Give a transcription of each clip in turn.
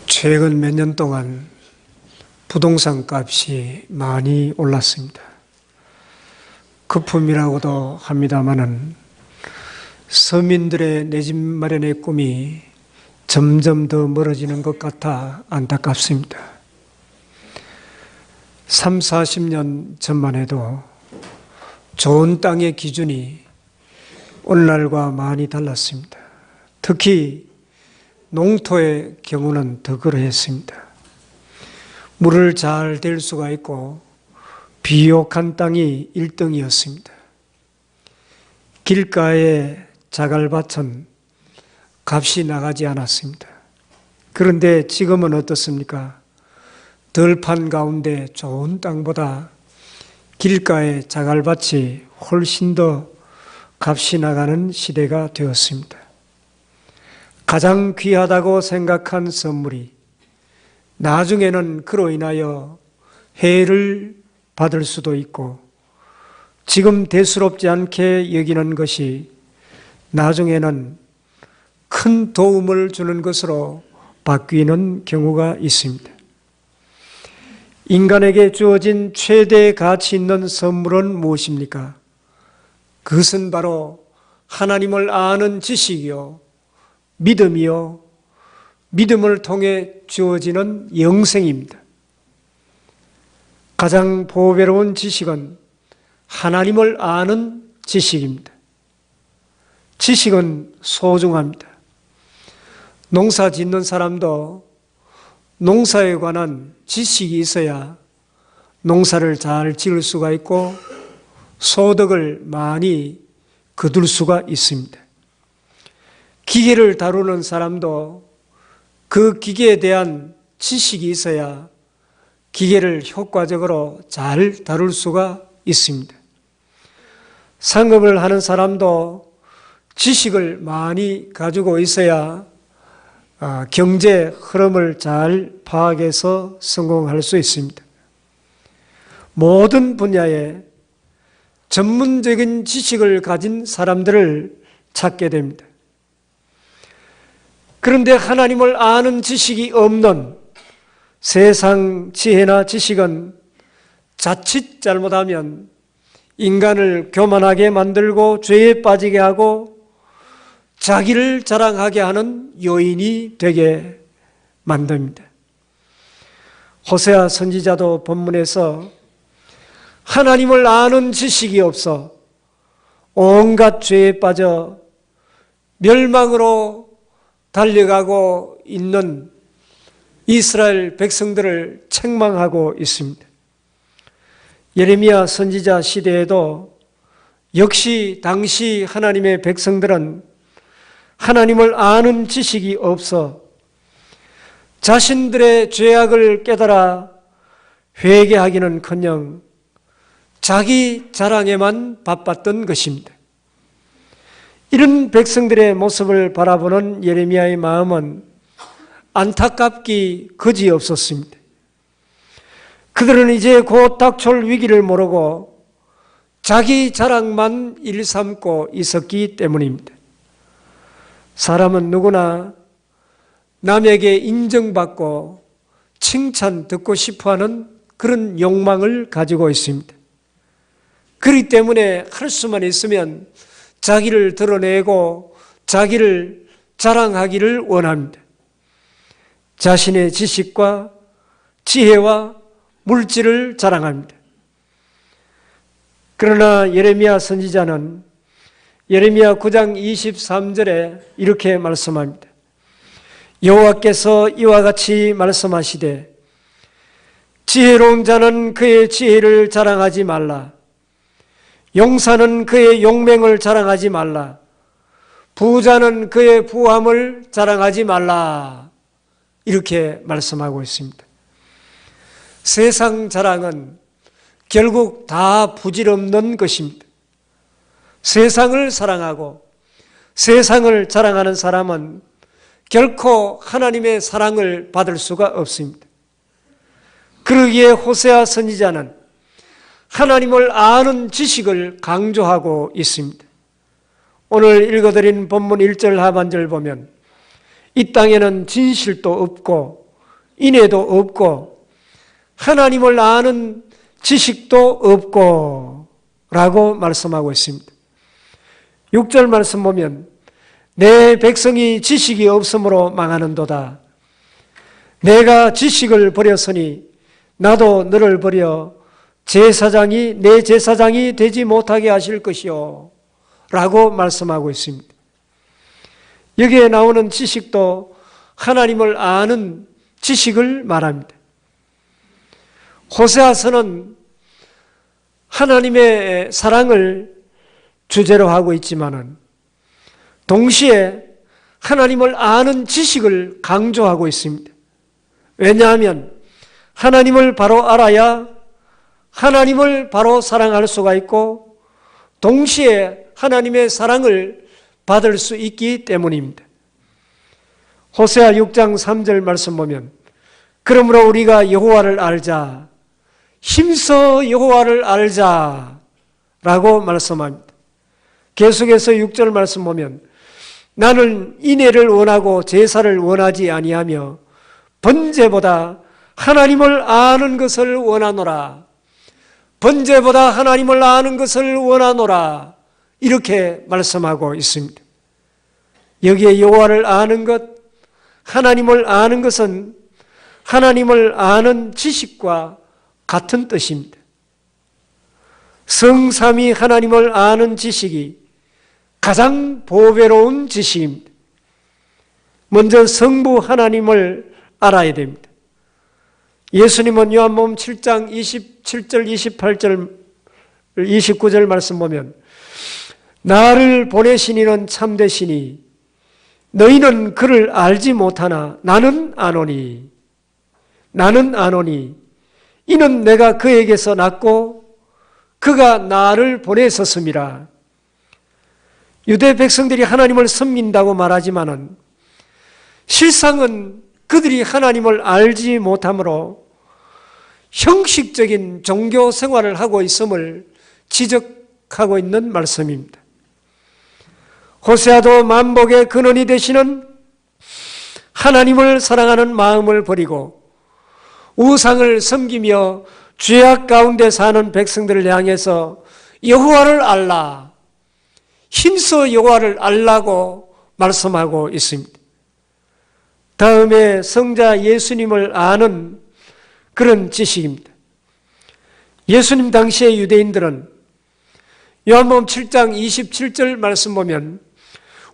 최근 몇 년 동안 부동산 값이 많이 올랐습니다. 거품이라고도 합니다마는 서민들의 내 집 마련의 꿈이 점점 더 멀어지는 것 같아 안타깝습니다. 3, 40년 전만 해도 좋은 땅의 기준이 오늘날과 많이 달랐습니다. 특히 농토의 경우는 더 그러했습니다. 물을 잘 댈 수가 있고 비옥한 땅이 1등이었습니다. 길가의 자갈밭은 값이 나가지 않았습니다. 그런데 지금은 어떻습니까? 덜판 가운데 좋은 땅보다 길가의 자갈밭이 훨씬 더 값이 나가는 시대가 되었습니다. 가장 귀하다고 생각한 선물이 나중에는 그로 인하여 해를 받을 수도 있고 지금 대수롭지 않게 여기는 것이 나중에는 큰 도움을 주는 것으로 바뀌는 경우가 있습니다. 인간에게 주어진 최대 가치 있는 선물은 무엇입니까? 그것은 바로 하나님을 아는 지식이요, 믿음이요, 믿음을 통해 주어지는 영생입니다. 가장 보배로운 지식은 하나님을 아는 지식입니다. 지식은 소중합니다. 농사 짓는 사람도 농사에 관한 지식이 있어야 농사를 잘 지을 수가 있고 소득을 많이 거둘 수가 있습니다. 기계를 다루는 사람도 그 기계에 대한 지식이 있어야 기계를 효과적으로 잘 다룰 수가 있습니다. 상업을 하는 사람도 지식을 많이 가지고 있어야 경제 흐름을 잘 파악해서 성공할 수 있습니다. 모든 분야에 전문적인 지식을 가진 사람들을 찾게 됩니다. 그런데 하나님을 아는 지식이 없는 세상 지혜나 지식은 자칫 잘못하면 인간을 교만하게 만들고 죄에 빠지게 하고 자기를 자랑하게 하는 요인이 되게 만듭니다. 호세아 선지자도 본문에서 하나님을 아는 지식이 없어 온갖 죄에 빠져 멸망으로 달려가고 있는 이스라엘 백성들을 책망하고 있습니다. 예레미야 선지자 시대에도 역시 당시 하나님의 백성들은 하나님을 아는 지식이 없어 자신들의 죄악을 깨달아 회개하기는커녕 자기 자랑에만 바빴던 것입니다. 이런 백성들의 모습을 바라보는 예레미야의 마음은 안타깝기 그지없었습니다. 그들은 이제 곧 닥쳐올 위기를 모르고 자기 자랑만 일삼고 있었기 때문입니다. 사람은 누구나 남에게 인정받고 칭찬 듣고 싶어하는 그런 욕망을 가지고 있습니다. 그렇기 때문에 할 수만 있으면 자기를 드러내고 자기를 자랑하기를 원합니다. 자신의 지식과 지혜와 물질을 자랑합니다. 그러나 예레미야 선지자는 예레미야 9장 23절에 이렇게 말씀합니다. 여호와께서 이와 같이 말씀하시되 지혜로운 자는 그의 지혜를 자랑하지 말라. 용사는 그의 용맹을 자랑하지 말라. 부자는 그의 부함을 자랑하지 말라. 이렇게 말씀하고 있습니다. 세상 자랑은 결국 다 부질없는 것입니다. 세상을 사랑하고 세상을 자랑하는 사람은 결코 하나님의 사랑을 받을 수가 없습니다. 그러기에 호세아 선지자는 하나님을 아는 지식을 강조하고 있습니다. 오늘 읽어드린 본문 1절 하반절 보면 이 땅에는 진실도 없고 인애도 없고 하나님을 아는 지식도 없고 라고 말씀하고 있습니다. 6절 말씀 보면 내 백성이 지식이 없으므로 망하는도다. 내가 지식을 버렸으니 나도 너를 버려 내 제사장이 되지 못하게 하실 것이요 라고 말씀하고 있습니다. 여기에 나오는 지식도 하나님을 아는 지식을 말합니다. 호세아서는 하나님의 사랑을 주제로 하고 있지만은 동시에 하나님을 아는 지식을 강조하고 있습니다. 왜냐하면 하나님을 바로 알아야 하나님을 바로 사랑할 수가 있고 동시에 하나님의 사랑을 받을 수 있기 때문입니다. 호세아 6장 3절 말씀 보면 그러므로 우리가 여호와를 알자, 힘써 여호와를 알자 라고 말씀합니다. 계속해서 6절 말씀 보면 나는 인애를 원하고 제사를 원하지 아니하며 번제보다 하나님을 아는 것을 원하노라. 번제보다 하나님을 아는 것을 원하노라. 이렇게 말씀하고 있습니다. 여기에 여호와를 아는 것, 하나님을 아는 것은 하나님을 아는 지식과 같은 뜻입니다. 성삼위 하나님을 아는 지식이 가장 보배로운 지식입니다. 먼저 성부 하나님을 알아야 됩니다. 예수님은 요한복음 7장 27절, 28절, 29절 말씀 보면 나를 보내신 이는 참되시니 너희는 그를 알지 못하나 나는 아노니 이는 내가 그에게서 났고 그가 나를 보내셨음이라. 유대 백성들이 하나님을 섬긴다고 말하지만은 실상은 그들이 하나님을 알지 못하므로 형식적인 종교 생활을 하고 있음을 지적하고 있는 말씀입니다. 호세아도 만복의 근원이 되시는 하나님을 사랑하는 마음을 버리고 우상을 섬기며 죄악 가운데 사는 백성들을 향해서 여호와를 알라, 힘써 여호와를 알라고 말씀하고 있습니다. 다음에 성자 예수님을 아는 그런 지식입니다. 예수님 당시의 유대인들은 요한복음 7장 27절 말씀 보면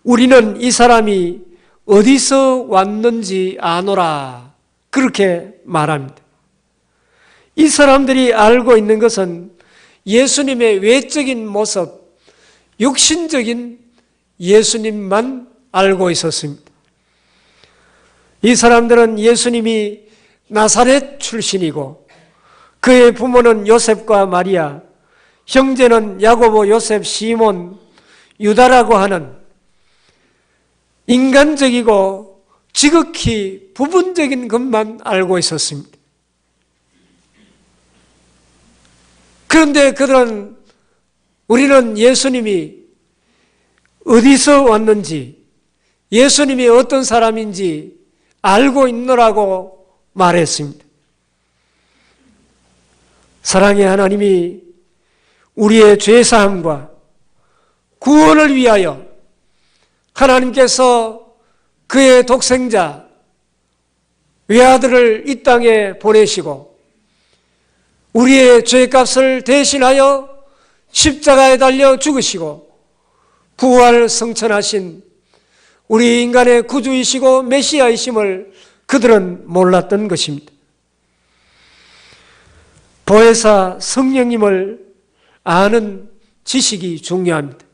우리는 이 사람이 어디서 왔는지 아노라 그렇게 말합니다. 이 사람들이 알고 있는 것은 예수님의 외적인 모습, 육신적인 예수님만 알고 있었습니다. 이 사람들은 예수님이 나사렛 출신이고 그의 부모는 요셉과 마리아, 형제는 야고보, 요셉, 시몬, 유다라고 하는 인간적이고 지극히 부분적인 것만 알고 있었습니다. 그런데 우리는 예수님이 어디서 왔는지, 예수님이 어떤 사람인지 알고 있노라고 말했습니다. 사랑의 하나님이 우리의 죄사함과 구원을 위하여 하나님께서 그의 독생자 외아들을 이 땅에 보내시고 우리의 죄값을 대신하여 십자가에 달려 죽으시고 부활 성천하신 우리 인간의 구주이시고 메시아이심을 그들은 몰랐던 것입니다. 보혜사 성령님을 아는 지식이 중요합니다.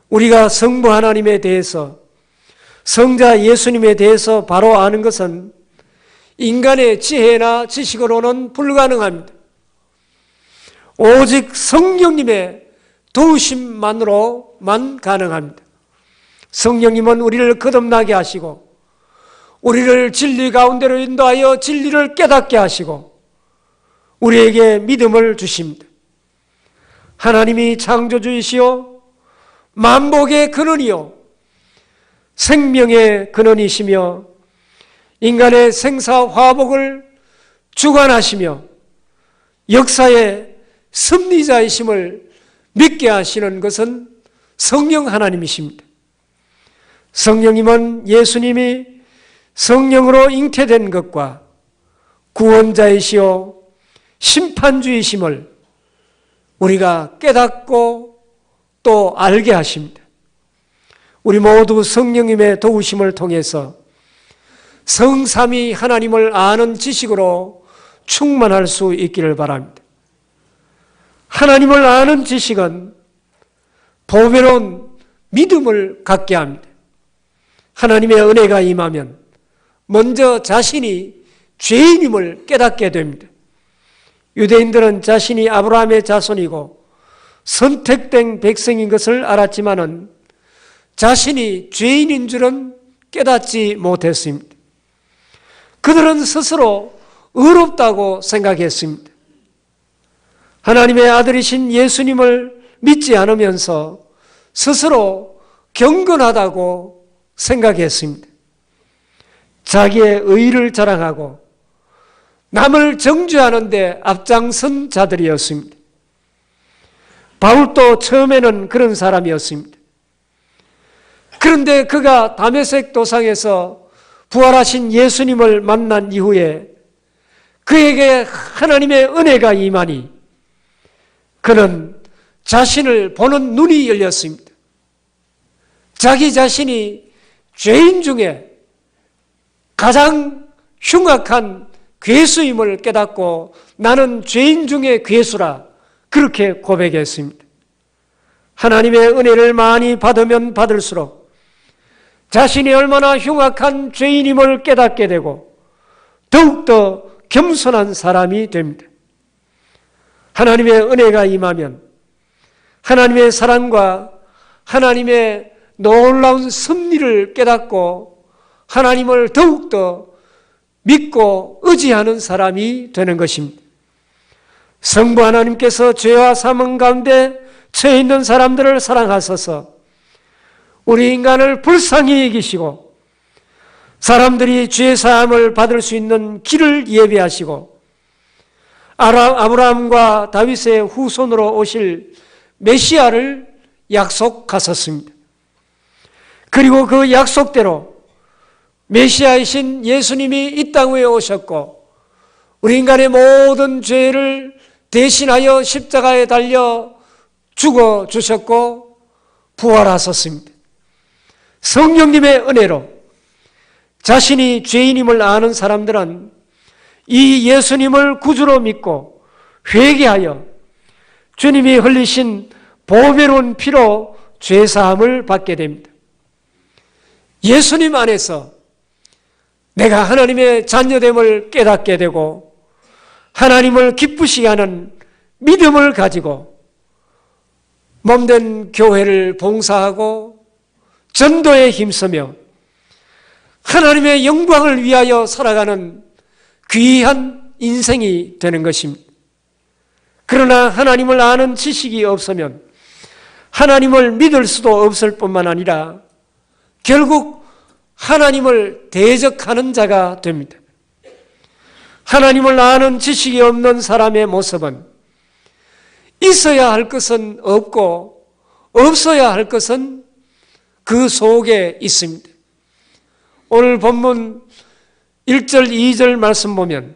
우리가 성부 하나님에 대해서, 성자 예수님에 대해서 바로 아는 것은 인간의 지혜나 지식으로는 불가능합니다. 오직 성령님의 도우심만으로만 가능합니다. 성령님은 우리를 거듭나게 하시고 우리를 진리 가운데로 인도하여 진리를 깨닫게 하시고 우리에게 믿음을 주십니다. 하나님이 창조주이시오 만복의 근원이요 생명의 근원이시며 인간의 생사화복을 주관하시며 역사의 섭리자이심을 믿게 하시는 것은 성령 하나님이십니다. 성령님은 예수님이 성령으로 잉태된 것과 구원자이시오 심판주이심을 우리가 깨닫고 또 알게 하십니다. 우리 모두 성령님의 도우심을 통해서 성삼위 하나님을 아는 지식으로 충만할 수 있기를 바랍니다. 하나님을 아는 지식은 보배로운 믿음을 갖게 합니다. 하나님의 은혜가 임하면 먼저 자신이 죄인임을 깨닫게 됩니다. 유대인들은 자신이 아브라함의 자손이고 선택된 백성인 것을 알았지만은 자신이 죄인인 줄은 깨닫지 못했습니다. 그들은 스스로 의롭다고 생각했습니다. 하나님의 아들이신 예수님을 믿지 않으면서 스스로 경건하다고 생각했습니다. 자기의 의의를 자랑하고 남을 정죄하는 데 앞장선 자들이었습니다. 바울도 처음에는 그런 사람이었습니다. 그런데 그가 다메섹 도상에서 부활하신 예수님을 만난 이후에 그에게 하나님의 은혜가 임하니 그는 자신을 보는 눈이 열렸습니다. 자기 자신이 죄인 중에 가장 흉악한 괴수임을 깨닫고 나는 죄인 중에 괴수라 그렇게 고백했습니다. 하나님의 은혜를 많이 받으면 받을수록 자신이 얼마나 흉악한 죄인임을 깨닫게 되고 더욱더 겸손한 사람이 됩니다. 하나님의 은혜가 임하면 하나님의 사랑과 하나님의 놀라운 섭리를 깨닫고 하나님을 더욱더 믿고 의지하는 사람이 되는 것입니다. 성부 하나님께서 죄와 사망 가운데 처해 있는 사람들을 사랑하셔서 우리 인간을 불쌍히 여기시고 사람들이 죄 사함을 받을 수 있는 길을 예비하시고 아브라함과 다윗의 후손으로 오실 메시아를 약속하셨습니다. 그리고 그 약속대로 메시아이신 예수님이 이 땅 위에 오셨고 우리 인간의 모든 죄를 대신하여 십자가에 달려 죽어 주셨고 부활하셨습니다. 성령님의 은혜로 자신이 죄인임을 아는 사람들은 이 예수님을 구주로 믿고 회개하여 주님이 흘리신 보배로운 피로 죄사함을 받게 됩니다. 예수님 안에서 내가 하나님의 자녀됨을 깨닫게 되고 하나님을 기쁘시게 하는 믿음을 가지고 몸된 교회를 봉사하고 전도에 힘쓰며 하나님의 영광을 위하여 살아가는 귀한 인생이 되는 것입니다. 그러나 하나님을 아는 지식이 없으면 하나님을 믿을 수도 없을 뿐만 아니라 결국 하나님을 대적하는 자가 됩니다. 하나님을 아는 지식이 없는 사람의 모습은 있어야 할 것은 없고 없어야 할 것은 그 속에 있습니다. 오늘 본문 1절, 2절 말씀 보면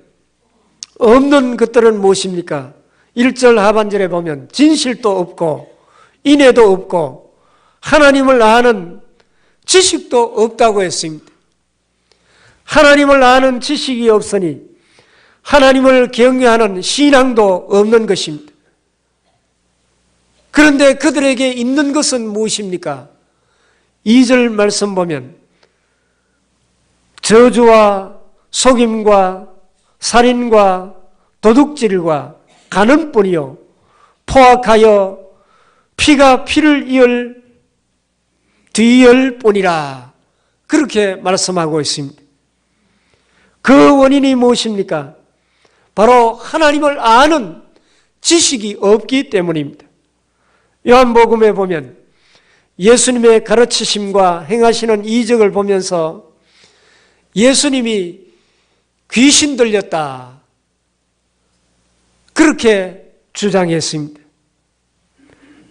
없는 것들은 무엇입니까? 1절 하반절에 보면 진실도 없고 인애도 없고 하나님을 아는 지식도 없다고 했습니다. 하나님을 아는 지식이 없으니 하나님을 경외하는 신앙도 없는 것입니다. 그런데 그들에게 있는 것은 무엇입니까? 2절 말씀 보면 저주와 속임과 살인과 도둑질과 간음뿐이요 포악하여 피가 피를 이을 뒤열 뿐이라 그렇게 말씀하고 있습니다. 그 원인이 무엇입니까? 바로 하나님을 아는 지식이 없기 때문입니다. 요한복음에 보면 예수님의 가르치심과 행하시는 이적을 보면서 예수님이 귀신 들렸다, 그렇게 주장했습니다.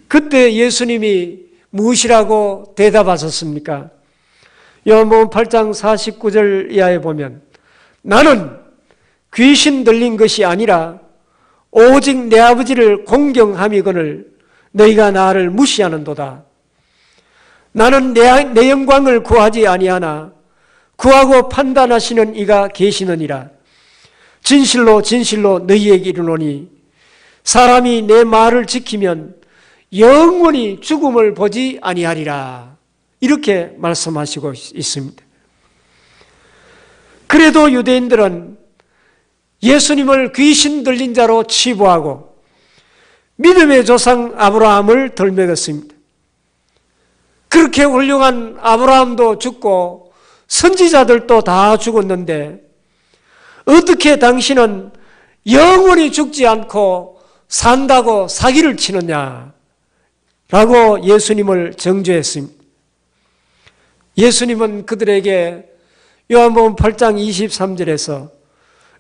그때 예수님이 무엇이라고 대답하셨습니까? 요한복음 8장 49절 이하에 보면 나는 귀신 들린 것이 아니라 오직 내 아버지를 공경함이거늘 너희가 나를 무시하는도다. 나는 내 영광을 구하지 아니하나 구하고 판단하시는 이가 계시느니라. 진실로 진실로 너희에게 이르노니 사람이 내 말을 지키면 영원히 죽음을 보지 아니하리라. 이렇게 말씀하시고 있습니다. 그래도 유대인들은 예수님을 귀신 들린 자로 치부하고 믿음의 조상 아브라함을 덜먹였습니다. 그렇게 훌륭한 아브라함도 죽고 선지자들도 다 죽었는데 어떻게 당신은 영원히 죽지 않고 산다고 사기를 치느냐 라고 예수님을 정죄했습니다. 예수님은 그들에게 요한복음 8장 23절에서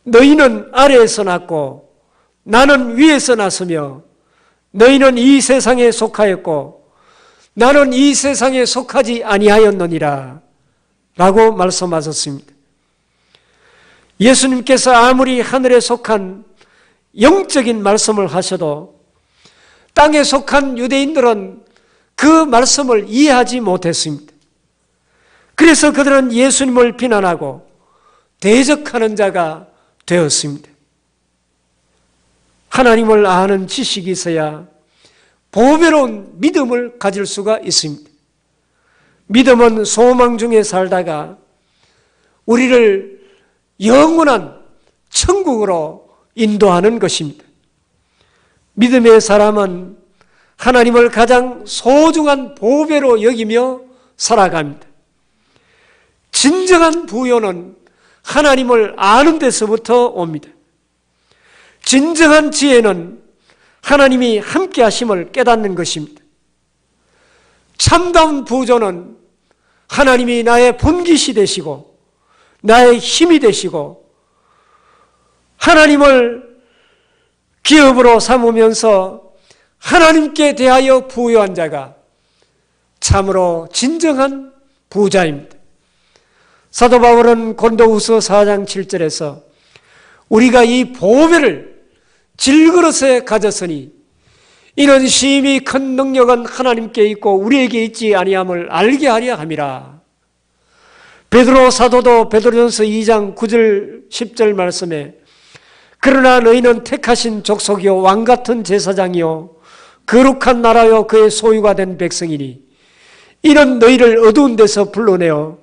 너희는 아래에서 났고 나는 위에서 났으며 너희는 이 세상에 속하였고 나는 이 세상에 속하지 아니하였느니라 라고 말씀하셨습니다. 예수님께서 아무리 하늘에 속한 영적인 말씀을 하셔도 땅에 속한 유대인들은 그 말씀을 이해하지 못했습니다. 그래서 그들은 예수님을 비난하고 대적하는 자가 되었습니다. 하나님을 아는 지식이 있어야 보배로운 믿음을 가질 수가 있습니다. 믿음은 소망 중에 살다가 우리를 영원한 천국으로 인도하는 것입니다. 믿음의 사람은 하나님을 가장 소중한 보배로 여기며 살아갑니다. 진정한 부요는 하나님을 아는 데서부터 옵니다. 진정한 지혜는 하나님이 함께 하심을 깨닫는 것입니다. 참다운 부조는 하나님이 나의 본깃이 되시고 나의 힘이 되시고 하나님을 기업으로 삼으면서 하나님께 대하여 부유한 자가 참으로 진정한 부자입니다. 사도 바울은 고린도후서 4장 7절에서 우리가 이 보배를 질그릇에 가졌으니 이는 심히 큰 능력은 하나님께 있고 우리에게 있지 아니함을 알게 하려 함이라. 베드로 사도도 베드로전서 2장 9절 10절 말씀에 그러나 너희는 택하신 족속이요 왕같은 제사장이요 거룩한 나라요 그의 소유가 된 백성이니 이는 너희를 어두운 데서 불러내어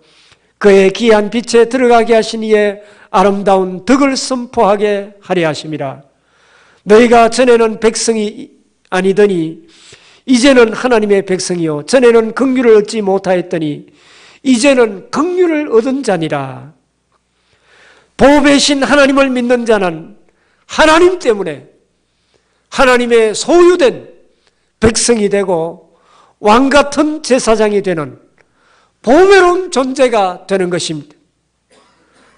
그의 귀한 빛에 들어가게 하신 이의 아름다운 덕을 선포하게 하려 하심이라. 너희가 전에는 백성이 아니더니 이제는 하나님의 백성이요 전에는 긍휼을 얻지 못하였더니 이제는 긍휼을 얻은 자니라. 보배신 하나님을 믿는 자는 하나님 때문에 하나님의 소유된 백성이 되고 왕같은 제사장이 되는 보배로운 존재가 되는 것입니다.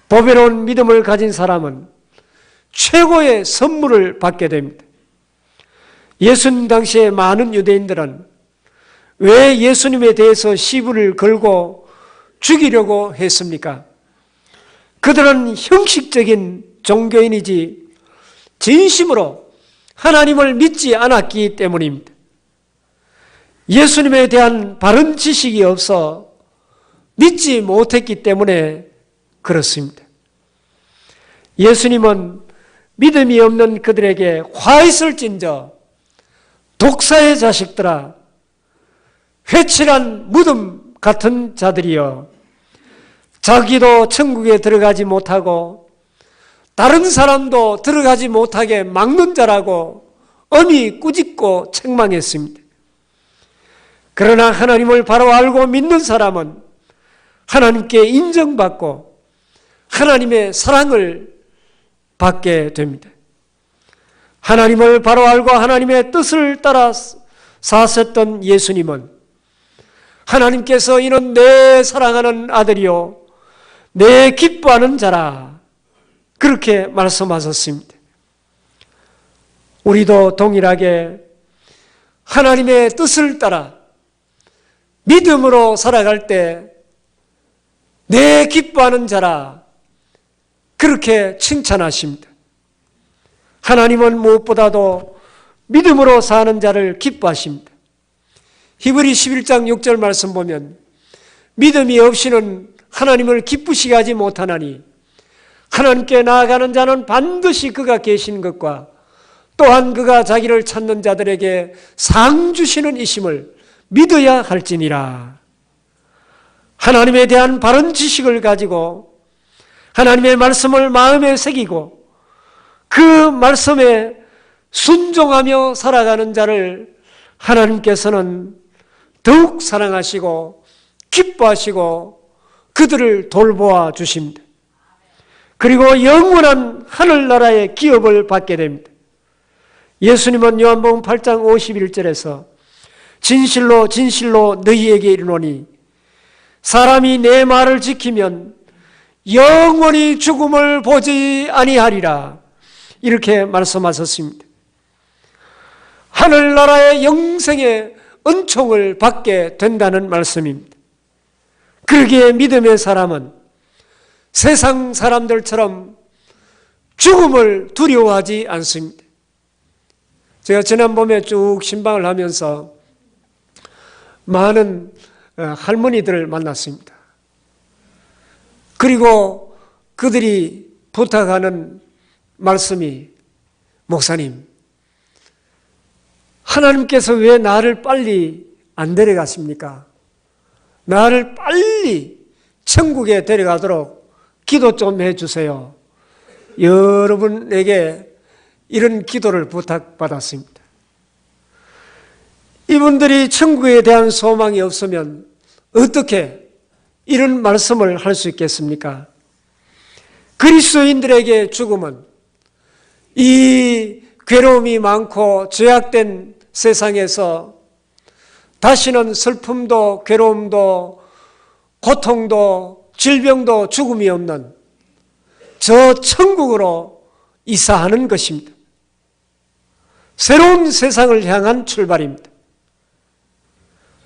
보배로운 믿음을 가진 사람은 최고의 선물을 받게 됩니다. 예수님 당시에 많은 유대인들은 왜 예수님에 대해서 시비를 걸고 죽이려고 했습니까? 그들은 형식적인 종교인이지 진심으로 하나님을 믿지 않았기 때문입니다. 예수님에 대한 바른 지식이 없어 믿지 못했기 때문에 그렇습니다. 예수님은 믿음이 없는 그들에게 화 있을진저 독사의 자식들아 회칠한 무덤 같은 자들이여 자기도 천국에 들어가지 못하고 다른 사람도 들어가지 못하게 막는 자라고 엄히 꾸짖고 책망했습니다. 그러나 하나님을 바로 알고 믿는 사람은 하나님께 인정받고 하나님의 사랑을 받게 됩니다. 하나님을 바로 알고 하나님의 뜻을 따라 사셨던 예수님은 하나님께서 이는 내 사랑하는 아들이요 내 기뻐하는 자라 그렇게 말씀하셨습니다. 우리도 동일하게 하나님의 뜻을 따라 믿음으로 살아갈 때 내 기뻐하는 자라 그렇게 칭찬하십니다. 하나님은 무엇보다도 믿음으로 사는 자를 기뻐하십니다. 히브리 11장 6절 말씀 보면 믿음이 없이는 하나님을 기쁘시게 하지 못하나니 하나님께 나아가는 자는 반드시 그가 계신 것과 또한 그가 자기를 찾는 자들에게 상 주시는 이심을 믿어야 할지니라. 하나님에 대한 바른 지식을 가지고 하나님의 말씀을 마음에 새기고 그 말씀에 순종하며 살아가는 자를 하나님께서는 더욱 사랑하시고 기뻐하시고 그들을 돌보아 주십니다. 그리고 영원한 하늘나라의 기업을 받게 됩니다. 예수님은 요한복음 8장 51절에서 진실로 진실로 너희에게 이르노니 사람이 내 말을 지키면 영원히 죽음을 보지 아니하리라 이렇게 말씀하셨습니다. 하늘나라의 영생의 은총을 받게 된다는 말씀입니다. 그러기에 믿음의 사람은 세상 사람들처럼 죽음을 두려워하지 않습니다. 제가 지난번에 쭉 신방을 하면서 많은 할머니들을 만났습니다. 그리고 그들이 부탁하는 말씀이 목사님, 하나님께서 왜 나를 빨리 안 데려가십니까? 나를 빨리 천국에 데려가도록 기도 좀 해주세요. 여러분에게 이런 기도를 부탁받았습니다. 이분들이 천국에 대한 소망이 없으면 어떻게 이런 말씀을 할 수 있겠습니까? 그리스도인들에게 죽음은 이 괴로움이 많고 죄악된 세상에서 다시는 슬픔도 괴로움도 고통도 질병도 죽음이 없는 저 천국으로 이사하는 것입니다. 새로운 세상을 향한 출발입니다.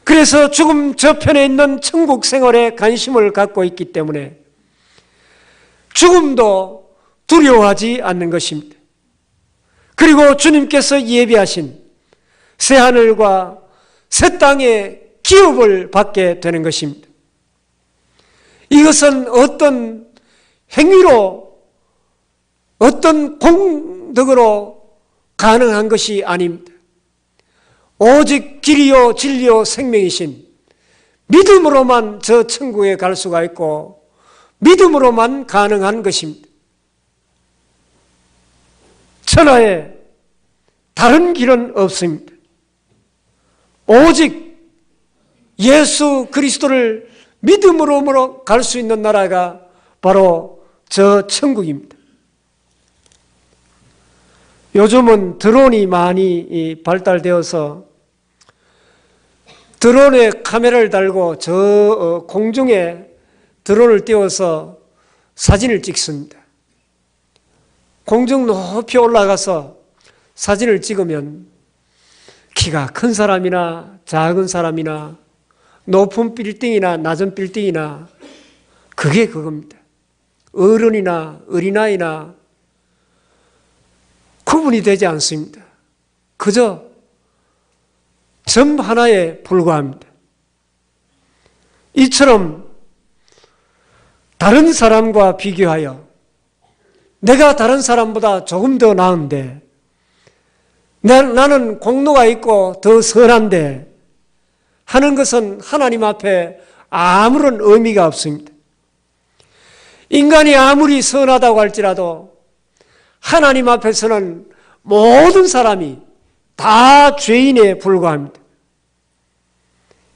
그래서 죽음 저편에 있는 천국 생활에 관심을 갖고 있기 때문에 죽음도 두려워하지 않는 것입니다. 그리고 주님께서 예비하신 새하늘과 새 땅의 기업을 받게 되는 것입니다. 이것은 어떤 행위로 어떤 공덕으로 가능한 것이 아닙니다. 오직 길이요 진리요 생명이신 믿음으로만 저 천국에 갈 수가 있고 믿음으로만 가능한 것입니다. 천하에 다른 길은 없습니다. 오직 예수 그리스도를 믿음으로 갈 수 있는 나라가 바로 저 천국입니다. 요즘은 드론이 많이 발달되어서 드론에 카메라를 달고 저 공중에 드론을 띄워서 사진을 찍습니다. 공중 높이 올라가서 사진을 찍으면 키가 큰 사람이나 작은 사람이나 높은 빌딩이나 낮은 빌딩이나 그게 그겁니다. 어른이나 어린아이나 구분이 되지 않습니다. 그저 점 하나에 불과합니다. 이처럼 다른 사람과 비교하여 내가 다른 사람보다 조금 더 나은데 나는 공로가 있고 더 선한데 하는 것은 하나님 앞에 아무런 의미가 없습니다. 인간이 아무리 선하다고 할지라도 하나님 앞에서는 모든 사람이 다 죄인에 불과합니다.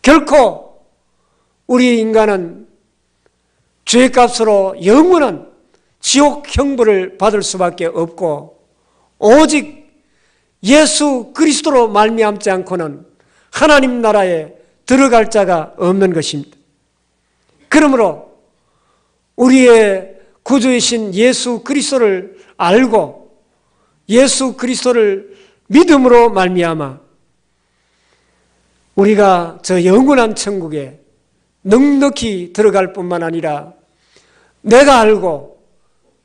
결코 우리 인간은 죄값으로 영원한 지옥 형벌을 받을 수밖에 없고 오직 예수 그리스도로 말미암지 않고는 하나님 나라에 들어갈 자가 없는 것입니다. 그러므로 우리의 구주이신 예수 그리스도를 알고 예수 그리스도를 믿음으로 말미암아 우리가 저 영원한 천국에 넉넉히 들어갈 뿐만 아니라 내가 알고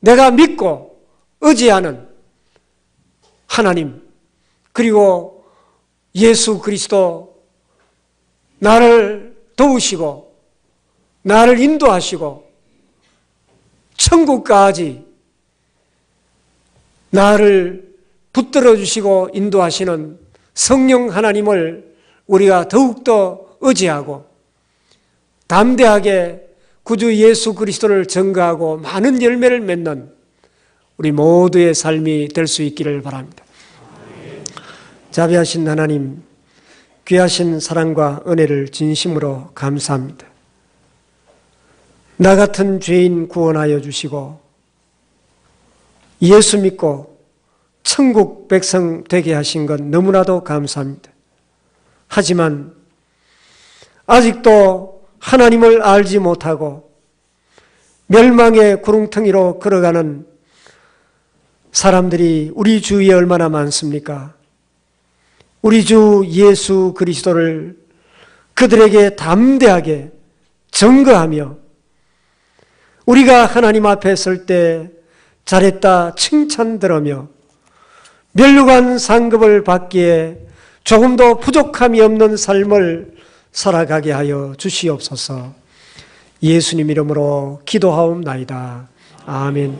내가 믿고 의지하는 하나님 그리고 예수 그리스도 나를 도우시고 나를 인도하시고 천국까지 나를 붙들어 주시고 인도하시는 성령 하나님을 우리가 더욱더 의지하고 담대하게 구주 예수 그리스도를 전가하고 많은 열매를 맺는 우리 모두의 삶이 될 수 있기를 바랍니다. 자비하신 하나님, 귀하신 사랑과 은혜를 진심으로 감사합니다. 나 같은 죄인 구원하여 주시고 예수 믿고 천국 백성 되게 하신 것 너무나도 감사합니다. 하지만 아직도 하나님을 알지 못하고 멸망의 구렁텅이로 걸어가는 사람들이 우리 주위에 얼마나 많습니까? 우리 주 예수 그리스도를 그들에게 담대하게 증거하며 우리가 하나님 앞에 설 때 잘했다 칭찬 들으며 멸류관 상급을 받기에 조금도 부족함이 없는 삶을 살아가게 하여 주시옵소서. 예수님 이름으로 기도하옵나이다. 아멘.